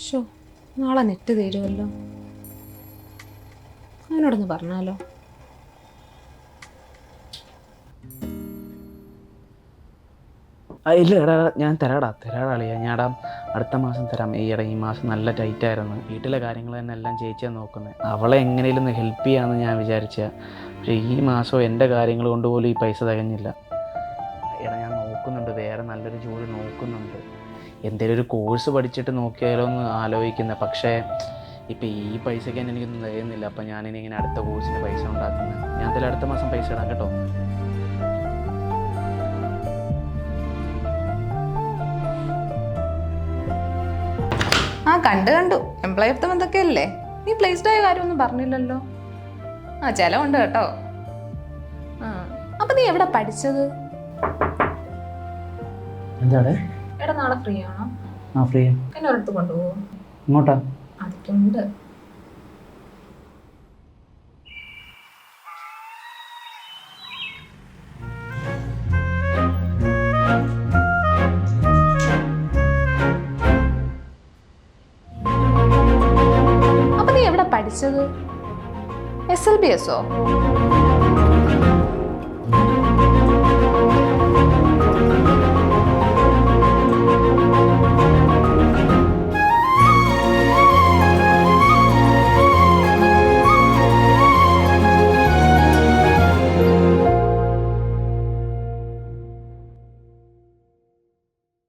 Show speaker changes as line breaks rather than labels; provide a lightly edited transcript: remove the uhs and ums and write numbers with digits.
Show, നാളെ net തീരുമല്ലോ. അവനോടൊന്ന് പറഞ്ഞാലോ.
ഇല്ല എടാ, ഞാൻ തരാടാളിയാ. ഞാടാ അടുത്ത മാസം തരാം. ഈ മാസം നല്ല ടൈറ്റായിരുന്നു. വീട്ടിലെ കാര്യങ്ങൾ തന്നെ എല്ലാം ചേച്ചിയാണ് നോക്കുന്നത്. അവളെ എങ്ങനെയും ഒന്ന് ഹെൽപ്പ് ചെയ്യാമെന്ന് ഞാൻ വിചാരിച്ച. പക്ഷേ ഈ മാസം എൻ്റെ കാര്യങ്ങൾ കൊണ്ട് പോലും ഈ പൈസ തികഞ്ഞില്ല. എടാ ഞാൻ നോക്കുന്നുണ്ട്, വേറെ നല്ലൊരു ജോലി നോക്കുന്നുണ്ട്. എന്തെങ്കിലും ഒരു കോഴ്സ് പഠിച്ചിട്ട് നോക്കിയാലോ എന്ന് ആലോചിക്കുന്നത്. പക്ഷേ ഇപ്പം ഈ പൈസയ്ക്ക് തന്നെ എനിക്കൊന്നും തികയുന്നില്ല. അപ്പം ഞാനിനി ഇങ്ങനെ അടുത്ത കോഴ്സിന് പൈസ ഉണ്ടാക്കുന്നത്. ഞാൻ എന്തായാലും അടുത്ത മാസം പൈസ ഇടാം കേട്ടോ.
ആ കണ്ടു എംപ്ലോയി ഓഫ് ദ മന്ത് ഒക്കെ അല്ലേ. നീ പ്ലേസ്ഡ് ആയ കാര്യമൊന്നും പറഞ്ഞില്ലല്ലോ. ആ ചിലവുണ്ട് കേട്ടോ. ആ അപ്പൊ നീ എവിടെ പഠിച്ചത്?
എന്താണ്?
എടാ നാളെ ഫ്രീ ആണോ?
ആ ഫ്രീ.
എന്നെ ഒരിടത്ത് കൊണ്ടുപോകുമോ?
ഇങ്ങോട്ടാ?
അതിട്ടുണ്ട്. അപ്പൊ നീ എവിടെ പഠിച്ചത്? SLBSോ?